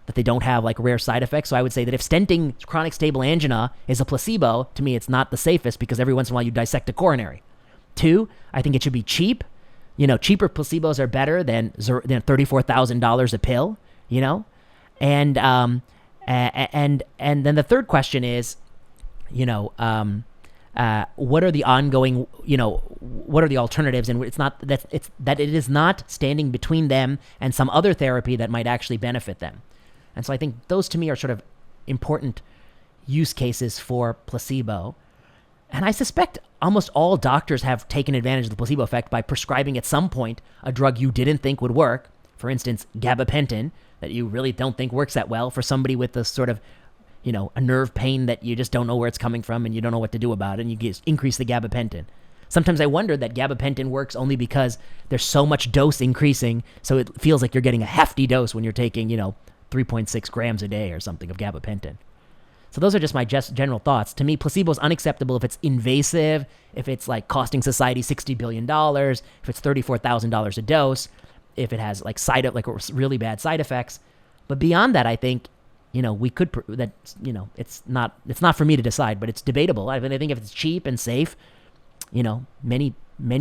that they don't have like rare side effects. So I would say that if stenting chronic stable angina is a placebo, to me it's not the safest, because every once in a while you dissect a coronary. Two, I think it should be cheap. Cheaper placebos are better than $34,000 a pill, And then the third question is, what are the ongoing, what are the alternatives? And it's not that it is not standing between them and some other therapy that might actually benefit them. And so I think those to me are sort of important use cases for placebo. And I suspect almost all doctors have taken advantage of the placebo effect by prescribing at some point a drug you didn't think would work. For instance, gabapentin, that you really don't think works that well for somebody with this sort of, a nerve pain that you just don't know where it's coming from and you don't know what to do about it, and you just increase the gabapentin. Sometimes I wonder that gabapentin works only because there's so much dose increasing, so it feels like you're getting a hefty dose when you're taking, 3.6 grams a day or something of gabapentin. So those are just my general thoughts. To me, placebo is unacceptable if it's invasive, if it's like costing society $60 billion, if it's $34,000 a dose, if it has like really bad side effects. But beyond that, I think, we could, it's not for me to decide, but it's debatable. I think if it's cheap and safe, many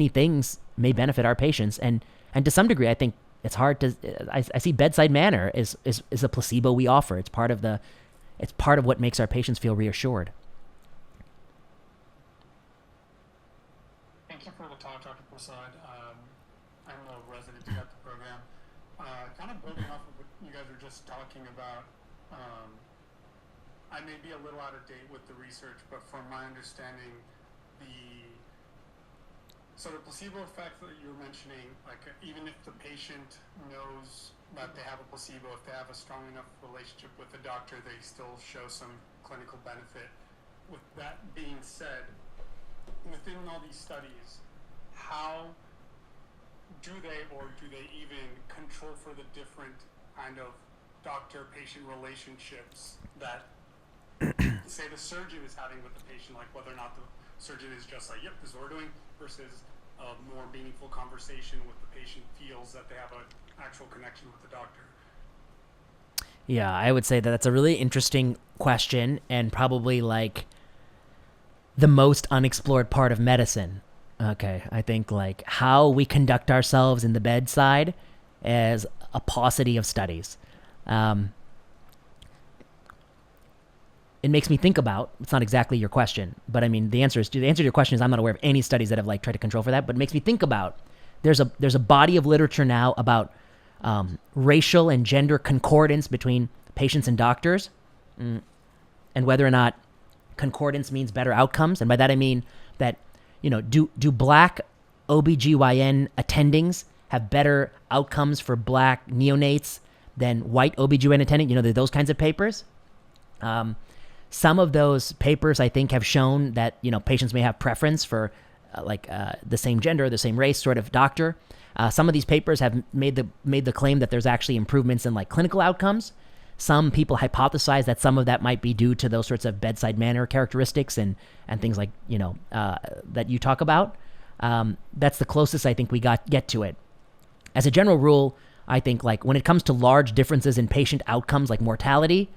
things may benefit our patients. And to some degree, I think it's hard to, I see bedside manner is a placebo we offer. It's part of what makes our patients feel reassured. Thank you for the talk, Dr. Prasad. I'm a resident at the program. Kind of building off of what you guys were just talking about, I may be a little out of date with the research, but from my understanding, the placebo effect that you were mentioning, like even if the patient knows that they have a placebo, if they have a strong enough relationship with the doctor, they still show some clinical benefit. With that being said, within all these studies, how do they even control for the different kind of doctor-patient relationships that, say, the surgeon is having with the patient, like whether or not the surgeon is just like, yep, this is what we're doing, versus a more meaningful conversation with the patient feels that they have an actual connection with the doctor? Yeah, I would say that that's a really interesting question, and probably like the most unexplored part of medicine. Okay, I think like how we conduct ourselves in the bedside as a paucity of studies. It makes me think about, it's not exactly your question, but I mean, the answer to your question is I'm not aware of any studies that have like tried to control for that, but it makes me think about, there's a body of literature now about racial and gender concordance between patients and doctors, and whether or not concordance means better outcomes. And by that I mean that, do black OBGYN attendings have better outcomes for black neonates than white OB/GYN attending. You know, those kinds of papers. Some of those papers, I think, have shown that, you know, patients may have preference for the same gender, the same race sort of doctor. Some of these papers have made the claim that there's actually improvements in like clinical outcomes. Some people hypothesize that some of that might be due to those sorts of bedside manner characteristics and things like, you know, that you talk about. That's the closest I think we get to it. As a general rule, I think like when it comes to large differences in patient outcomes like mortality,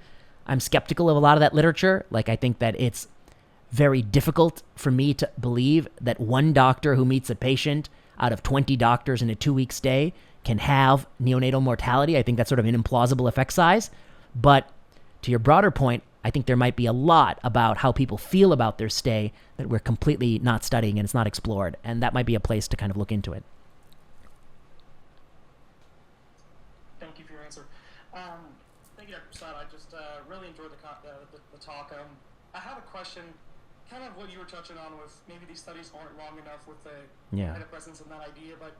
I'm skeptical of a lot of that literature. Like I think that it's very difficult for me to believe that one doctor who meets a patient out of 20 doctors in a 2-week stay can have neonatal mortality. I think that's sort of an implausible effect size. But to your broader point, I think there might be a lot about how people feel about their stay that we're completely not studying and it's not explored. And that might be a place to kind of look into it. Thank you for your answer. Thank you, Dr. Prasad. I just really enjoyed the talk. I have a question, kind of what you were touching on with maybe these studies aren't long enough with the antidepressants and that idea, but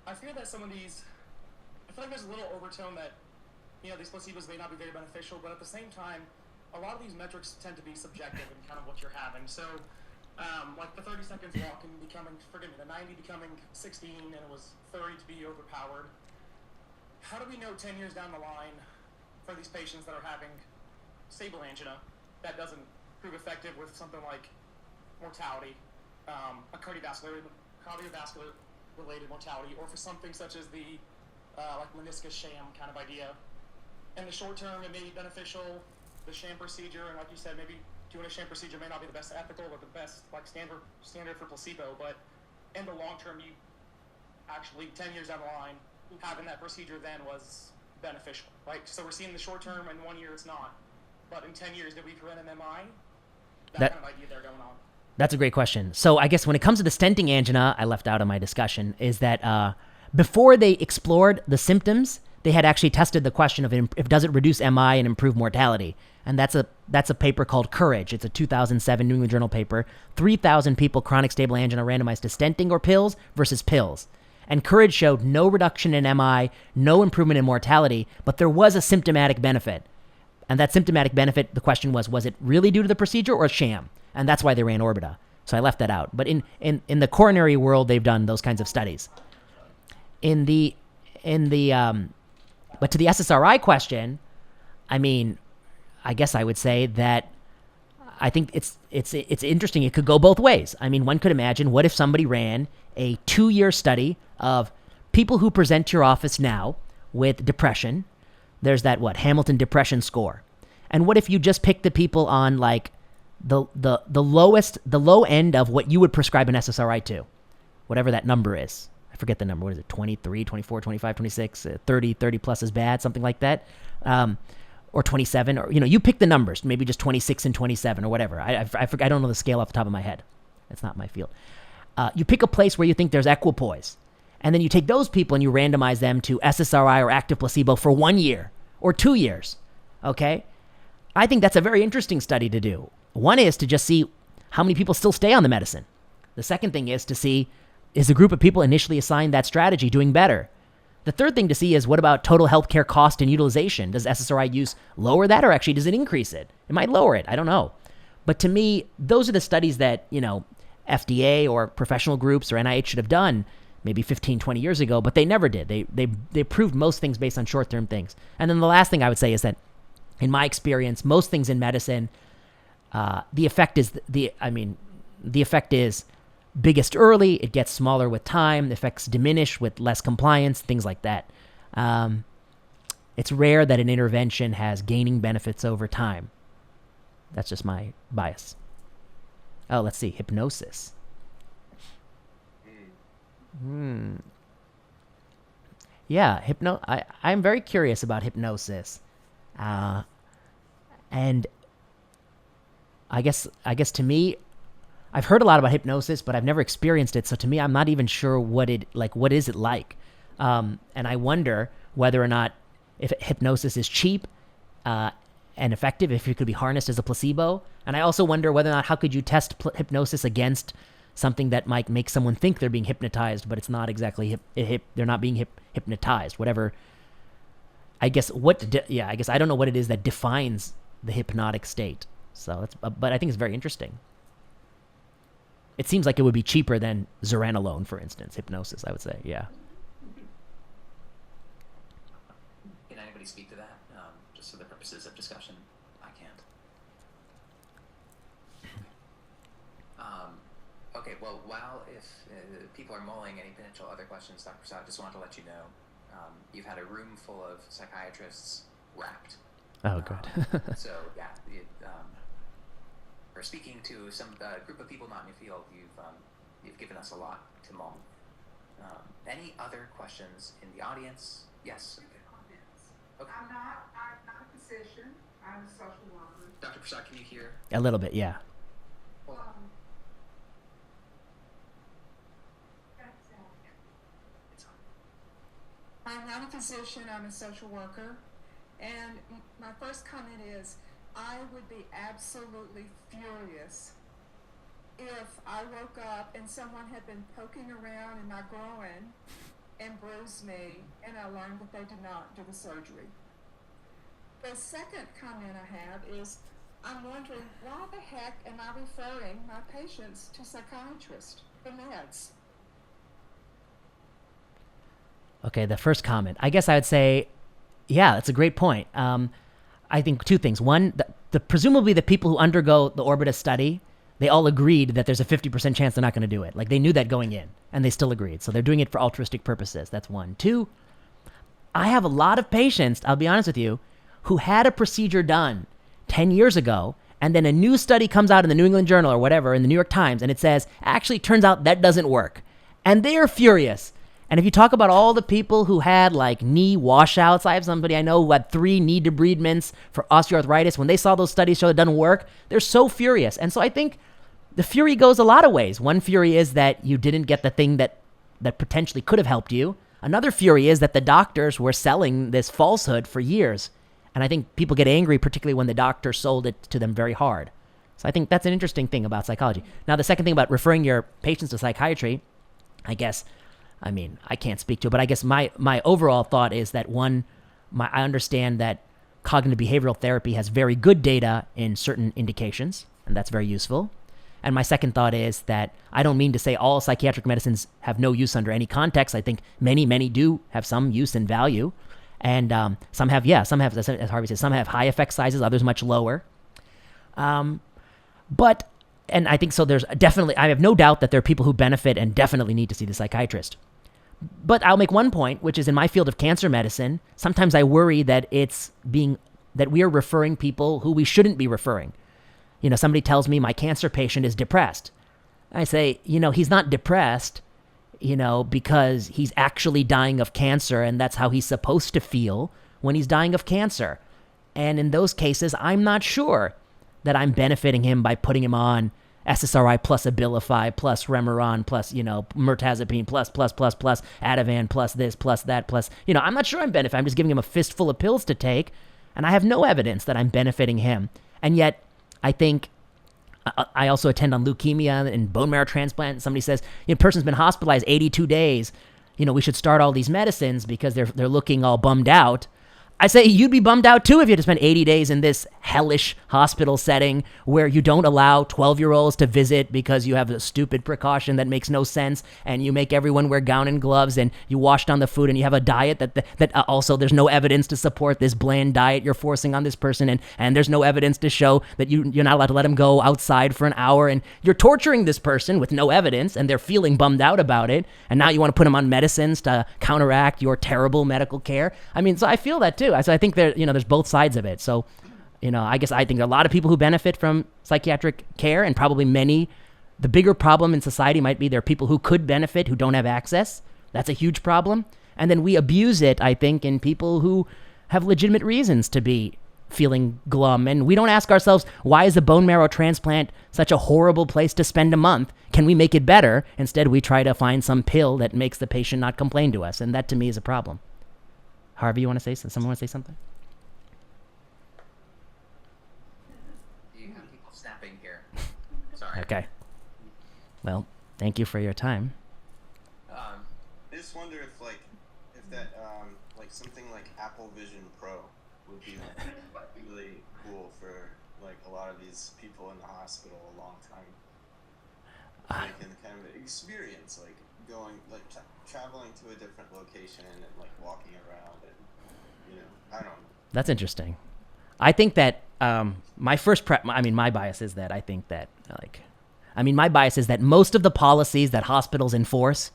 I fear that some of these, I feel like there's a little overtone that, you know, these placebos may not be very beneficial, but at the same time, a lot of these metrics tend to be subjective in kind of what you're having. So, like the 30 seconds walk and becoming, forgive me, the 90 becoming 16 and it was 30 to be overpowered. How do we know 10 years down the line for these patients that are having stable angina that doesn't prove effective with something like mortality, a cardiovascular related mortality, or for something such as the like meniscus sham kind of idea? In the short term, it may be beneficial, the sham procedure, and like you said, maybe doing a sham procedure may not be the best ethical or the best like standard for placebo, but in the long term, you actually 10 years down the line, having that procedure then was beneficial, right? So we're seeing the short term, and 1 year it's not, but in 10 years, did we prevent an MI? That kind of idea there going on. That's a great question. So I guess when it comes to the stenting angina, I left out of my discussion, is that before they explored the symptoms, they had actually tested the question of if does it reduce MI and improve mortality. And that's a paper called Courage. It's a 2007 New England Journal paper. 3,000 people, chronic stable angina, randomized to stenting or pills versus pills. And Courage showed no reduction in MI, no improvement in mortality, but there was a symptomatic benefit. And that symptomatic benefit, the question was it really due to the procedure or sham? And that's why they ran Orbita. So I left that out. But in the coronary world, they've done those kinds of studies. But to the SSRI question, I mean, I guess I would say that I think it's interesting. It could go both ways. I mean, one could imagine, what if somebody ran a 2-year study of people who present to your office now with depression? There's that Hamilton depression score. And what if you just pick the people on like the low end of what you would prescribe an SSRI to, whatever that number is. I forget the number. What is it? 23, 24, 25, 26, 30 plus is bad, something like that. Or 27, or, you know, you pick the numbers, maybe just 26 and 27 or whatever. I don't know the scale off the top of my head. It's not my field. You pick a place where you think there's equipoise. And then you take those people and you randomize them to SSRI or active placebo for 1 year or 2 years. Okay? I think that's a very interesting study to do. One is to just see how many people still stay on the medicine. The second thing is to see, is the group of people initially assigned that strategy doing better? The third thing to see is, what about total healthcare cost and utilization? Does SSRI use lower that, or actually does it increase it? It might lower it. I don't know. But to me, those are the studies that, you know, FDA or professional groups or NIH should have done maybe 15, 20 years ago, but they never did. They proved most things based on short-term things. And then the last thing I would say is that, in my experience, most things in medicine, the effect is biggest early, it gets smaller with time, the effects diminish with less compliance, things like that. It's rare that an intervention has gaining benefits over time. That's just my bias. Oh, let's see, hypnosis. Yeah, I'm very curious about hypnosis. And I guess to me, I've heard a lot about hypnosis, but I've never experienced it. So to me, I'm not even sure what is it like? And I wonder whether or not, if hypnosis is cheap and effective, if it could be harnessed as a placebo. And I also wonder whether or not, how could you test hypnosis against something that might make someone think they're being hypnotized, but it's not exactly they're not being hypnotized, whatever. I guess I guess I don't know what it is that defines the hypnotic state. So that's, but I think it's very interesting. It seems like it would be cheaper than zuranolone, for instance, hypnosis, I would say. Yeah. Can anybody speak to that? Just for the purposes of discussion? I can't. Okay, well, if people are mulling any potential other questions, Dr. Prasad, just wanted to let you know, you've had a room full of psychiatrists wrapped. Oh, good. So, yeah, for speaking to some group of people not in your field, you've given us a lot to mull. Any other questions in the audience? Yes. Okay. I'm not a physician. I'm a social worker. Dr. Prasad, can you hear? A little bit, yeah. I'm not a physician. I'm a social worker. And my first comment is, I would be absolutely furious if I woke up and someone had been poking around in my groin and bruised me, and I learned that they did not do the surgery. The second comment I have is, I'm wondering, why the heck am I referring my patients to psychiatrists for meds? Okay, the first comment. I guess I would say, yeah, that's a great point. I think two things. One, presumably the people who undergo the Orbita study, they all agreed that there's a 50% chance they're not going to do it. Like, they knew that going in, and they still agreed. So they're doing it for altruistic purposes. That's one. Two, I have a lot of patients, I'll be honest with you, who had a procedure done 10 years ago, and then a new study comes out in the New England Journal or whatever, in the New York Times, and it says, actually, it turns out that doesn't work. And they're furious. And if you talk about all the people who had like knee washouts, I have somebody I know who had 3 knee debridements for osteoarthritis. When they saw those studies show it doesn't work, they're so furious. And so I think the fury goes a lot of ways. One fury is that you didn't get the thing that potentially could have helped you. Another fury is that the doctors were selling this falsehood for years. And I think people get angry, particularly when the doctor sold it to them very hard. So I think that's an interesting thing about psychology. Now, the second thing about referring your patients to psychiatry, I guess, I mean, I can't speak to it, but I guess my overall thought is that I understand that cognitive behavioral therapy has very good data in certain indications, and that's very useful. And my second thought is that I don't mean to say all psychiatric medicines have no use under any context. I think many do have some use and value. And some have, as Harvey says, some have high effect sizes, others much lower. And I think so there's definitely, I have no doubt that there are people who benefit and definitely need to see the psychiatrist. But I'll make one point, which is in my field of cancer medicine, sometimes I worry that that we are referring people who we shouldn't be referring. You know, somebody tells me my cancer patient is depressed. I say, he's not depressed, because he's actually dying of cancer, and that's how he's supposed to feel when he's dying of cancer. And in those cases, I'm not sure that I'm benefiting him by putting him on SSRI plus Abilify plus Remeron plus, mirtazapine plus Ativan plus this plus that plus, I'm not sure I'm benefiting. I'm just giving him a fistful of pills to take, and I have no evidence that I'm benefiting him. And yet, I think I also attend on leukemia and bone marrow transplant. Somebody says, person's been hospitalized 82 days. We should start all these medicines because they're looking all bummed out. I say you'd be bummed out too if you had to spend 80 days in this hellish hospital setting where you don't allow 12-year-olds to visit because you have a stupid precaution that makes no sense, and you make everyone wear gown and gloves, and you wash down the food, and you have a diet that also there's no evidence to support this bland diet you're forcing on this person, and there's no evidence to show that you're not allowed to let them go outside for an hour, and you're torturing this person with no evidence, and they're feeling bummed out about it, and now you want to put them on medicines to counteract your terrible medical care. I mean, so I feel that too. So I think there's both sides of it. So, I guess I think there are a lot of people who benefit from psychiatric care, and probably many. The bigger problem in society might be there are people who could benefit who don't have access. That's a huge problem. And then we abuse it, I think, in people who have legitimate reasons to be feeling glum. And we don't ask ourselves, why is a bone marrow transplant such a horrible place to spend a month? Can we make it better? Instead, we try to find some pill that makes the patient not complain to us. And that, to me, is a problem. Harvey, you want to say something? Someone want to say something? You have people snapping here. Sorry. Okay. Well, thank you for your time. I just wonder if that like something like Apple Vision Pro would be really cool for like a lot of these people in the hospital a long time. They can kind of experience like going like traveling to a different location and like walking around and I don't know. That's interesting. I think that my bias is that my bias is that most of the policies that hospitals enforce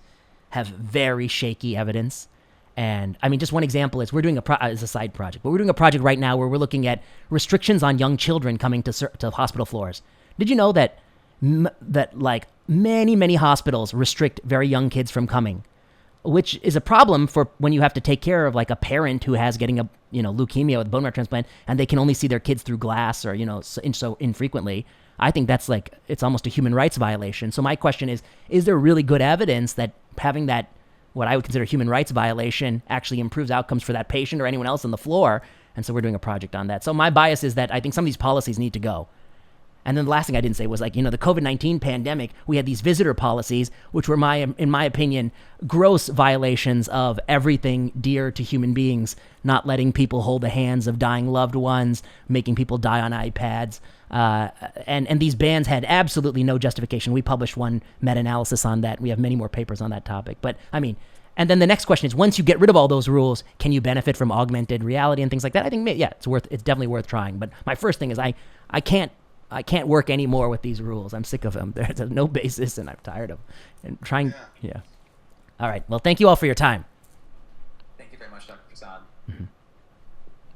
have very shaky evidence. And I mean, just one example is we're doing as a side project, but we're doing a project right now where we're looking at restrictions on young children coming to hospital floors. Did you know that like many hospitals restrict very young kids from coming, which is a problem for when you have to take care of like a parent who has getting a leukemia with bone marrow transplant and they can only see their kids through glass or so infrequently. I think that's like it's almost a human rights violation. So my question is there really good evidence that having that what I would consider a human rights violation actually improves outcomes for that patient or anyone else on the floor? And so we're doing a project on that. So my bias is that I think some of these policies need to go. And then the last thing I didn't say was the COVID-19 pandemic, we had these visitor policies, which were in my opinion, gross violations of everything dear to human beings, not letting people hold the hands of dying loved ones, making people die on iPads. And these bans had absolutely no justification. We published one meta-analysis on that. We have many more papers on that topic. But I mean, and then the next question is, once you get rid of all those rules, can you benefit from augmented reality and things like that? I think, yeah, it's definitely worth trying. But my first thing is I can't work anymore with these rules. I'm sick of them. There's no basis, and I'm tired of them. And trying, yeah. All right. Well, thank you all for your time.